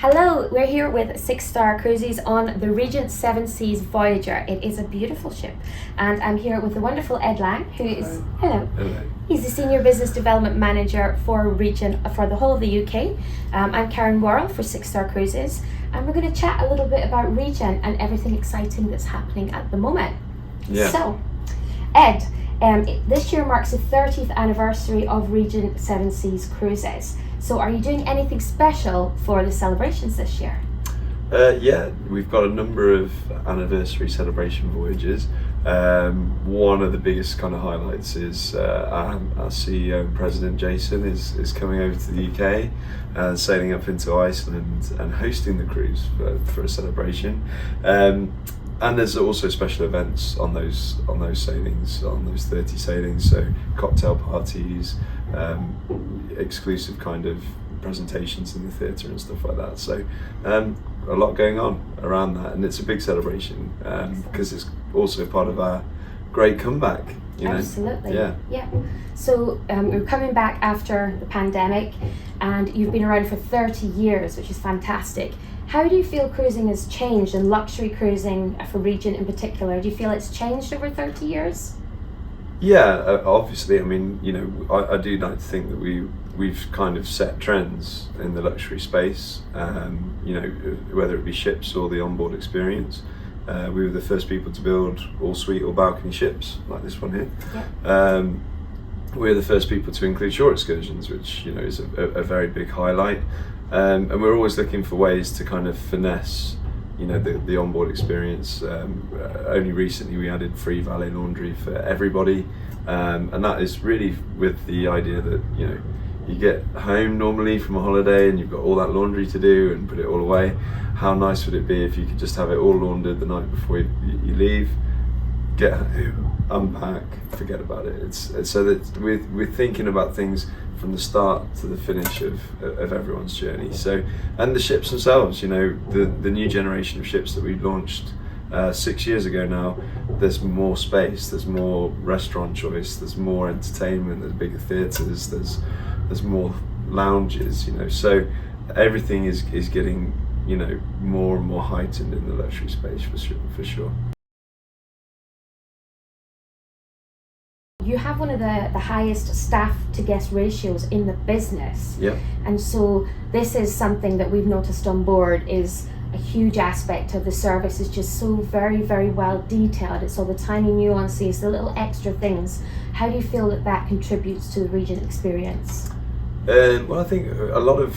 Hello, we're here with Six Star Cruises on the Regent Seven Seas Voyager. It is a beautiful ship, and I'm here with the wonderful Ed Lang, who is hello. He's the Senior Business Development Manager for Regent for the whole of the UK. I'm Karen Worrall for Six Star Cruises, and we're going to chat a little bit about Regent and everything exciting that's happening at the moment. Yeah. So, Ed, this year marks the 30th anniversary of Regent Seven Seas Cruises. So are you doing anything special for the celebrations this year? Yeah, we've got a number of anniversary celebration voyages. One of the biggest kind of highlights is our CEO and President Jason is coming over to the UK and sailing up into Iceland and hosting the cruise for a celebration. And there's also special events on those sailings, on those 30 sailings, so cocktail parties, exclusive kind of presentations in the theatre and stuff like that. So a lot going on around that, and it's a big celebration because it's also part of our great comeback. You know? Absolutely. Yeah. So you're coming back after the pandemic, and you've been around for 30 years, which is fantastic. How do you feel cruising has changed, and luxury cruising for Regent in particular? Do you feel it's changed over 30 years? Yeah, obviously. I mean, you know, I do like to think that we've kind of set trends in the luxury space. You know, whether it be ships or the onboard experience. We were the first people to build all suite or balcony ships like this one here. Yeah. We're the first people to include shore excursions, which, you know, is a very big highlight. And we're always looking for ways to kind of finesse, you know, the onboard experience. Only recently we added free valet laundry for everybody, and that is really with the idea that, you know, you get home normally from a holiday and you've got all that laundry to do and put it all away. How nice would it be if you could just have it all laundered the night before you leave, get home, unpack, forget about it. It's so that we're thinking about things from the start to the finish of everyone's journey. So, and the ships themselves, you know, the new generation of ships that we launched 6 years ago now, there's more space, there's more restaurant choice, there's more entertainment, there's bigger theatres, there's more lounges, you know, so everything is getting, you know, more and more heightened in the luxury space for sure. You have one of the highest staff to guest ratios in the business. Yeah. And so this is something that we've noticed on board is a huge aspect of the service. Is just so very, very well detailed. It's all the tiny nuances, the little extra things. How do you feel that contributes to the Regent experience? Well, I think a lot of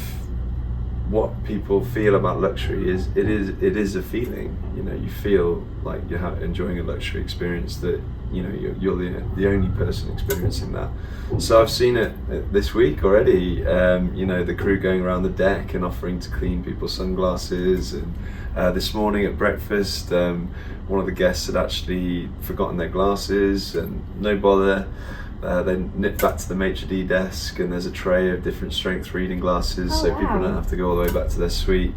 what people feel about luxury is it is a feeling. You know, you feel like you're enjoying a luxury experience, that, you know, you're the only person experiencing that. So I've seen it this week already. You know, the crew going around the deck and offering to clean people's sunglasses, and this morning at breakfast, one of the guests had actually forgotten their glasses, and no bother. They nip back to the maitre d' desk, and there's a tray of different strength reading glasses, so people don't have to go all the way back to their suite.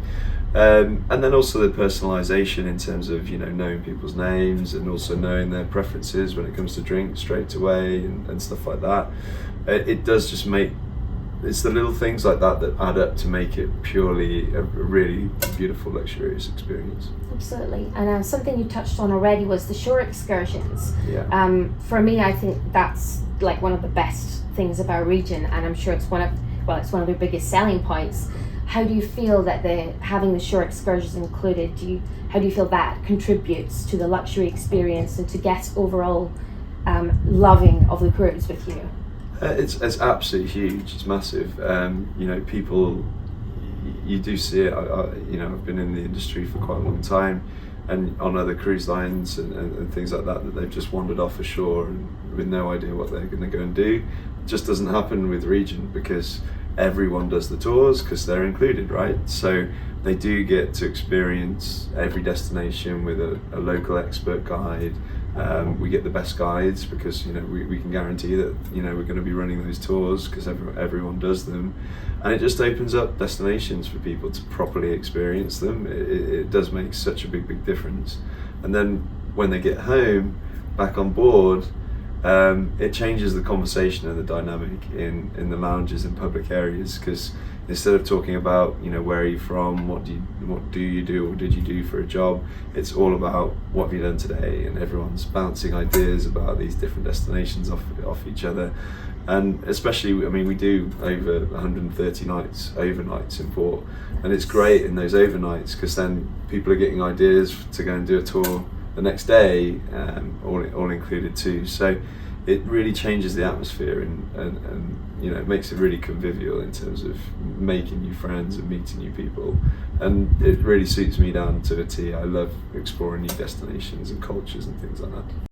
And then also the personalisation in terms of, you know, knowing people's names and also knowing their preferences when it comes to drink straight away and stuff like that. It does just make, it's the little things like that that add up to make it purely a really beautiful, luxurious experience. Absolutely. And something you touched on already was the shore excursions. Yeah. For me, I think that's like one of the best things about Regent, and I'm sure it's one of their biggest selling points. How do you feel that having the shore excursions included, how do you feel that contributes to the luxury experience and to guests' overall loving of the cruise with you? It's absolutely huge. It's massive. You know, people, you do see it. You know, I've been in the industry for quite a long time, and on other cruise lines and things like that they've just wandered off ashore and with no idea what they're going to go and do. It just doesn't happen with Regent, because everyone does the tours because they're included, right? So they do get to experience every destination with a local expert guide. We get the best guides because, you know, we can guarantee that, you know, we're going to be running those tours because everyone does them, and it just opens up destinations for people to properly experience them. It does make such a big difference. And then when they get home back on board, it changes the conversation and the dynamic in the lounges and public areas, because instead of talking about, you know, where are you from, what do you do or did you do for a job, it's all about what have you done today, and everyone's bouncing ideas about these different destinations off each other. And especially, I mean, we do over 130 nights, overnights in port, and it's great in those overnights because then people are getting ideas to go and do a tour the next day, all included too. So it really changes the atmosphere, and you know, it makes it really convivial in terms of making new friends and meeting new people, and it really suits me down to a T. I love exploring new destinations and cultures and things like that.